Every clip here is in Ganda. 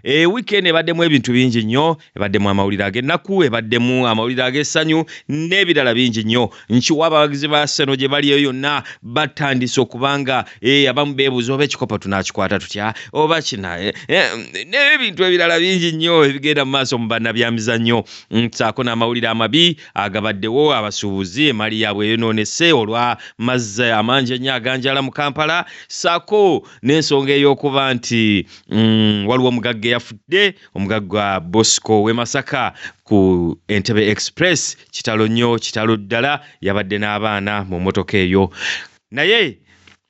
Weekend ebaddemu ebintu bingi nnyo, ebaddemu amawulire ag'ennaku, ebaddemu amawulire ag'essanyu n'ebirala bingi nnyo. Nkiwa abawagizi ba Arsenal gye bali eyo yonna batandise okubanga abamu beebuuza oba ekikopo tunaakikwata tutya oba kina n'ebintu ebirala bingi nnyo ebigenda mu maaso mu bannabyamizannyo. Ssaako n'amawulire amabi agabaddewo, abasuubuzi emali yaabwe eyonoonese olwa mazzi amangi ennyo aganjala mu Kampala, ssaako n'ensonga ey'okuba nti waliwo omugagga yafudde, omugagga Bosco w'e Masaka ku Entebbe Express, kitalo nnyo, kitalo ddala, yabadde n'abaana mu mmotoka eyo. Naye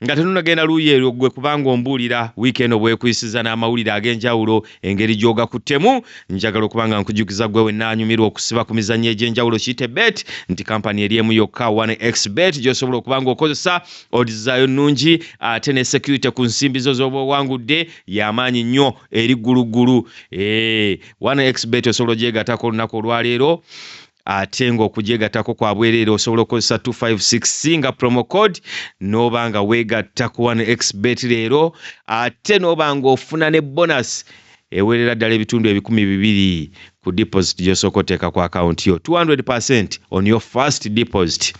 nga tenunagenda luuyi eryo gwe kubanga ombuulira weekend obwekuyisiza n'amawulire ag'enjawulo engeri gy'ogakuttemu, njagala okubanga nkujjukiza gwe wenna anyumirwa okusiba ku mizannyo egy'enjawulo kiyite bet nti kampani eri emu yokka 1xbet gy'osobola okubanga okozesa odizaayo nnungi ate ne security ku nsimbi zo z'oba owangudde y'amaanyi nnyo eri gguluggulu. 1xbet osobola ogyegattako olunaku olwaleero ate ng'okugyegattako kwa bwereere osobola okukozesa 256 nga promo code n'oba nga weegatta ku 1xbet leero ate n'oba ng'ofuna ne bonus ewerera ddala ebitundu 200 ku deposit gy'osooka oteeka ku akawunti yo, 200% on your first deposit.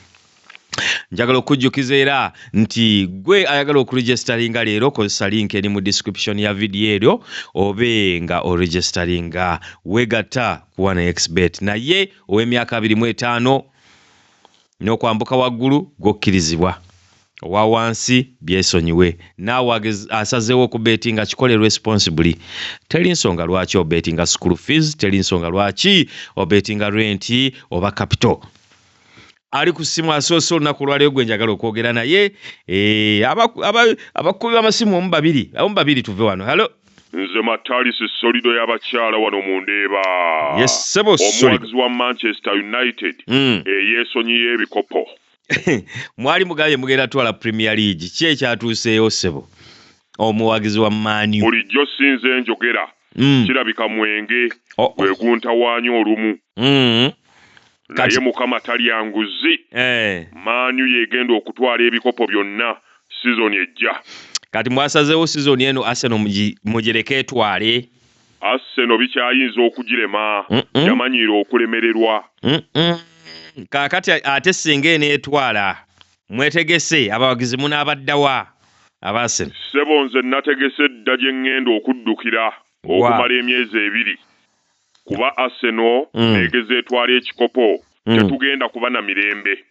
Njagala okujjukiza era nti gwe ayagala okuregisteringa leero kozesa link eri mu description ya video eryo obe nga oregisteringa wegatta ku 1xbet. Naye ow'emyaka 25 n'okwambuka waggulu gokkirizibwa, owa wansi byesonyiwe. Naawe asazeewo okubetinga kikole responsibly. Teri nsonga lwaki obetinga school fees, teri nsonga lwaki obetinga rent oba capital. Ali ku ssimu asoose olunaku olwaleero gwe njagala okwogera naye abakubi b'amasimu omu babiri tuve wano. Halo, nze Matalisi Solido y'abakyala wano mu Ndeeba. Yes sebo Solido. Omuwagizi wa Manchester United yeesonyiye ebikopo. Mwali mugambye mugenda twala Premier League, ki ekyatuuseeyo sebo? Omuwagizi wa Man U bulijjo sinze njogera kirabika mwenge gwe guntawaanya olumu. Naye Mukama talya nguzi. Man U yegenda okutwala ebikopo byonna season ejja. Kati mwasazeewo season eno Arsenal mugireke etwale? Arsenal bikyayinza okugirema, yamanyiira okulemererwa. Kaakati ate singa eneetwala mwetegese abawagizi munaabaddawa aba Arsenal? Sebo nze nategese dda gye ŋŋenda okuddukira okumala emyezi 2. Kuba Arsenal negeze etwala ekikopo tetugenda kuba na mirembe.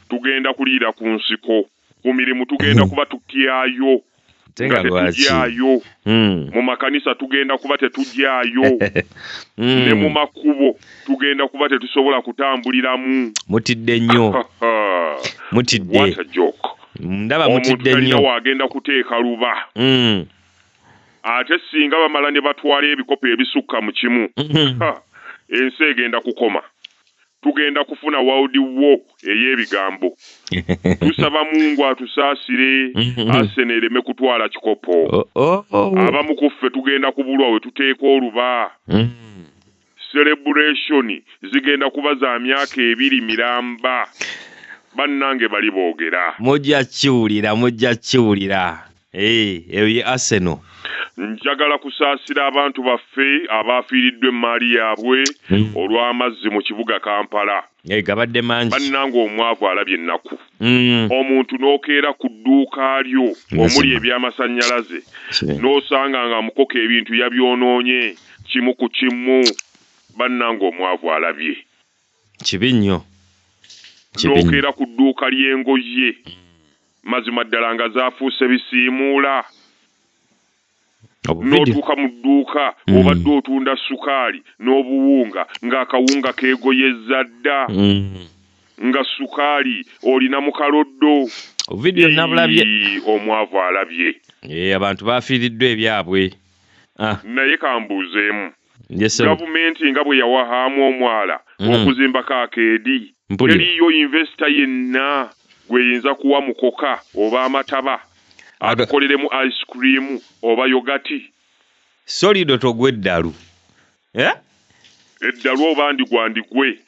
Tugenda kuliira ku nsiko, ku mirimu tugenda kuba tukyayo nga tetujyayo, mu makanisa tugenda kuba tetujyayo, ne mu makubo tugenda kuba tetusobola kutambuliramu. Mutidde nnyo. Mutidde. What a joke. Ndaba mutidde nnyo. Omuntu wagenda kuteeka luba. Ate singa bamala ne batwala ebikopo ebisukka mu kimu, ensi egenda kukoma. Tugenda kufuna world war ey'ebigambo. Tusaba Mungu atusaasire Arsenal ereme kutwala kikopo. Abamu ku ffe tugenda kubulwa we tuteeka oluba. Celebration zigenda kuba za myaka 2 miramba. Bannange bali boogera. Mujja kiwulira. Eyo ye Arsenal. Njagala kusaasira abantu baffe abaafiiriddwe emmali yaabwe olw'amazzi mu kibuga Kampala. Gabadde mangi. Bannange omwavu alabye ennaku. Omuntu n'okeera ku dduuka lyo omuli ebyamasannyalaze n'osanga nga mukoka ebintu yabyonoonye kimu ku kimu. Bannange omwavu alabye. Kibi nnyo. N'okeera ku dduuka ly'engoye mazima ddala nga zaafuuse bisiimuula. N'otuuka mu dduuka obadde otunda sukaali n'obuwunga ng'akawunga keegoyezza dda, nga sukaali olina mu kaloddo. Video nabulabye. Omwavu alabye. Abantu baafiiriddwa ebyabwe. Naye kambuuzeemu. Gavumenti nga bwe yawahaamu omwala okuzimbako akeedi, teriyo investor yenna gweyinza kuwa mukoka oba amataba atukoleremu ice cream oba yogati. Solido togwe eddalu. Eddalu oba ndigwe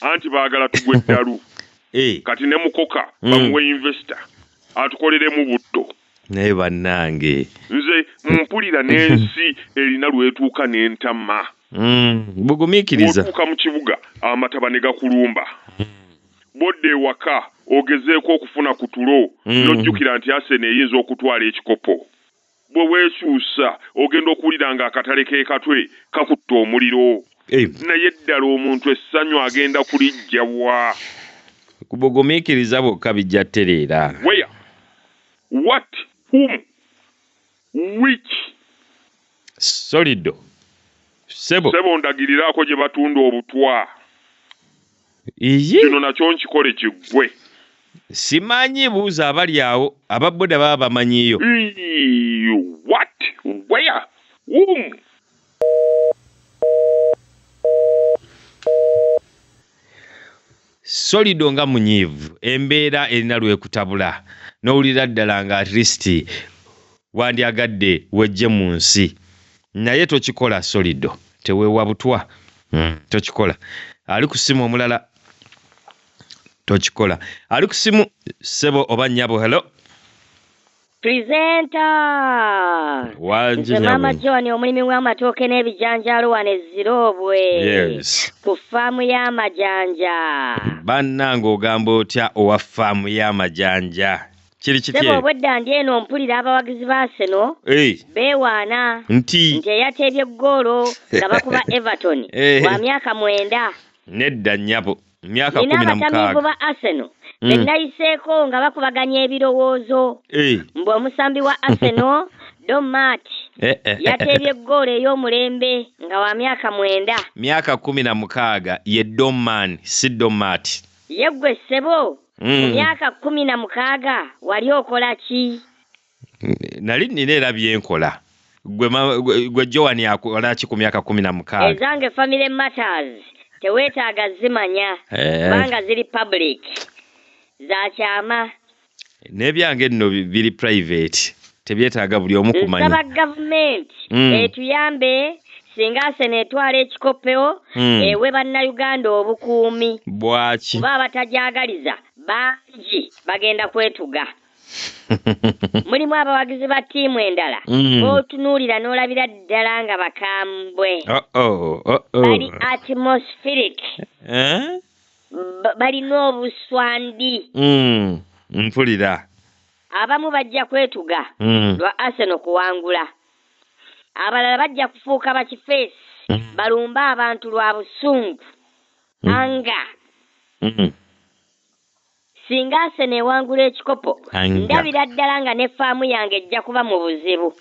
anti baagala tugwe eddalu. Kati ne mukoka bamuwe investor atukoleremu butto. naye bannange nze mpulira n'ensi erina lwetuuka n'entama bugumiikiriza otuuka mu kibuga amataba ne gakulumba bodde ewaka ogezeeko okufuna ku tulo n'ojjukira nti Arsenal eyinza okutwala ekikopo bwe weekyusa ogenda okuwulira ng'akatale k'ekatwe kakutta omuliro naye ddala omuntu essanyu agenda kulijjawa kubugumiikiriza bwokka bijja ttereera where what whom which solido sebo ndagiriraako gye batunda obutwa iyi kino nakyo nkikole kiggwe simanyi buuza abali awo ababboda baba bamanyiyo what where whom solido nga munyiivu embeera erina lwekutabula n'owulira ddala nga at least wandyagadde wejje mu nsi naye tokikola solido teweewa butwa tokikola ali ku simu omulala tokikola ali ku simu sebo oba nnyabo hello Presenter wanje Mama John omulimi w'amatooke n'ebijanjaalo wano ezirobwe yes ku faamu y'amajanja bannange ogamba otya owa faamu y'amajanja kiri kiti sebo obwedda ndi eno mpulira abawagizi ba Arsenal beewaana nti eyateebye ggoolo nga bakuba Everton wa myaka 9 nedda nnyabo myaka 16 nina abatamiivu ba Arsenal benayiseeko nga bakubaganya ebirowoozo mbwe omusambi wa Arsenal Domat yateebye ggoolo ey'omulembe nga wa myaka 9 myaka 16 ye Doman si Domat yeggwe ssebo mu myaka 16 wali okola ki nali nina era byenkola gwe Joan akola ki ku myaka 16 ezange family matters teweetaaga zimanya kubanga ziri public za kyama n'ebyange nno biri private tebyetaaga buli omu kumanya nsaba gavumenti etuyambe singa Arsenal etwala ekikopo ewe bannayuganda obukuumi bwaki kuba abatajagaliza bangi bagenda kwetuga mulimu abawagizi ba ttiimu endala b'otunuulira n'olabira ddala nga bakambwe bali atmospheric balina obuswandi mpulira abamu bajja kwetuga lwa Arsenal kuwangula abalala bajja kufuuka bakifeesi balumba abantu lwa busungu anga singa Arsenal ewangula ekikopo ndabira ddala nga ne faamu yange ejja kuba mu buzibu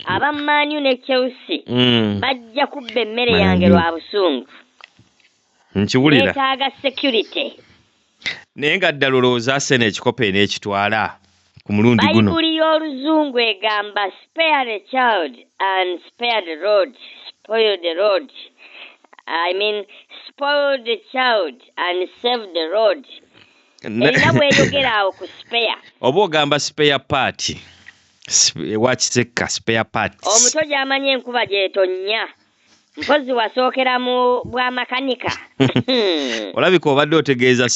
aba Man U ne Chelsea bajja kubba emmere yange lwa busungu nkiwulira neetaaga security naye nga ddala olowooza Arsenal ekikopo n'ekitwala ku mulundi guno bayibuli y'oluzungu egamba spare the child and spare the road spoil the road I mean spoil the child and save the road erina bweyogera awo ku spare oba ogamba spare part wakisekka spare parts omuto gy'amanyi enkuba gy'etonnya mpozi wasookera mu bwamakanika olabika obadde otegeeza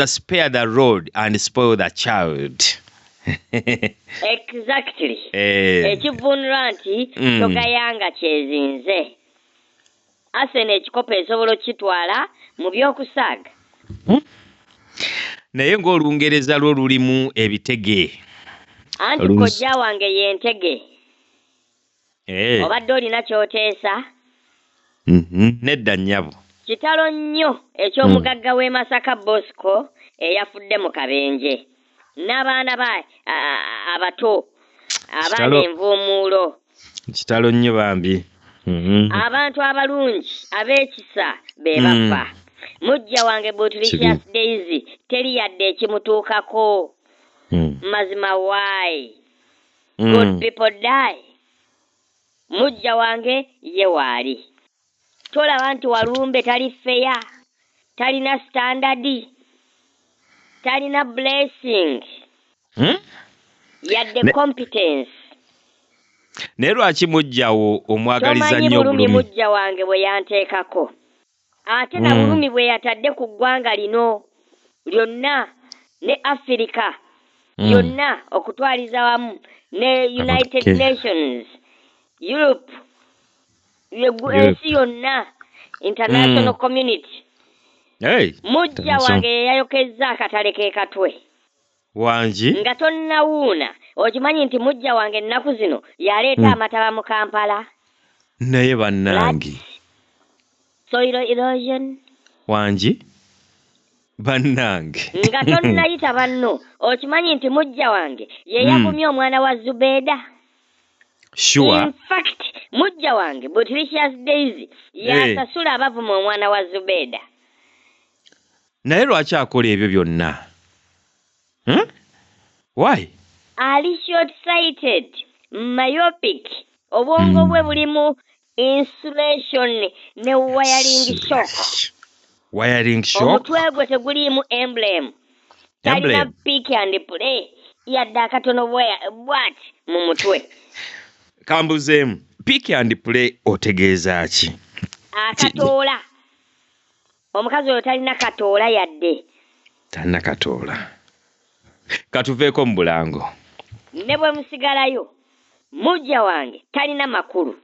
spare the road and spoil the child exactly ekivunula nti togayanga kyezinze Arsenal ekikopo esobola okitwala mu by'okusaaga naye ng'Olungereza lwo lulimu ebitege anti kojja wange yentege obadde olina kyoteesa nedda nnyabo kitalo nnyo eky'omugagga w'e Masaka Bosco eyafudde mu kabenje n'abaana ba abato abaana envuumuulo kitalo nnyo bambi abantu abalungi ab'ekisa be bafa mujja wange Bootylicious Daisy teri yadde ekimutuukako mazima why good people die mujja wange ye waali tolaba nti Walumbe tali feya talina standard talina blessing yadde competence naye lwaki mujjawo omwagaliza nnyo obulumi mujja wange bwe yanteekako ate na bulumi bwe yatadde ku ggwanga lino lyonna ne Afirika yonna okutwaliza wamu ne United Nations, Europe, ensi yonna, international community. Hey, mujja wange yayokeza akatale ke katwe wanji nga tonnawuuna okimanyi nti mujja wange ennaku zino yaleeta amataba mu Kampala naye bannange soil erosion wanji bannange nga tonnayita banno okimanyi nti mujja wange ye yagumye omwana wa Zubeda. Sure. In fact mujja wange Butricious Daisy yasasula abavuma omwana wa Zubeda. Naye lwaki akola ebyo byonna? Why? Ali short-sighted, myopic, obwongo bwe bulimu insulation ne wiring shock. Wiring shock? Omutwe gwe teguliimu emblem. Talina pick and play. Yadde akatono bwat mu mutwe. Kambuzeemu, pick and play otegeeza ki? Akatoola. Omukazi oyo talina katoola yadde. Talina katoola. Katuveeko mu Bulango. Ne bwe musigalayo, mujja wange talina makulu.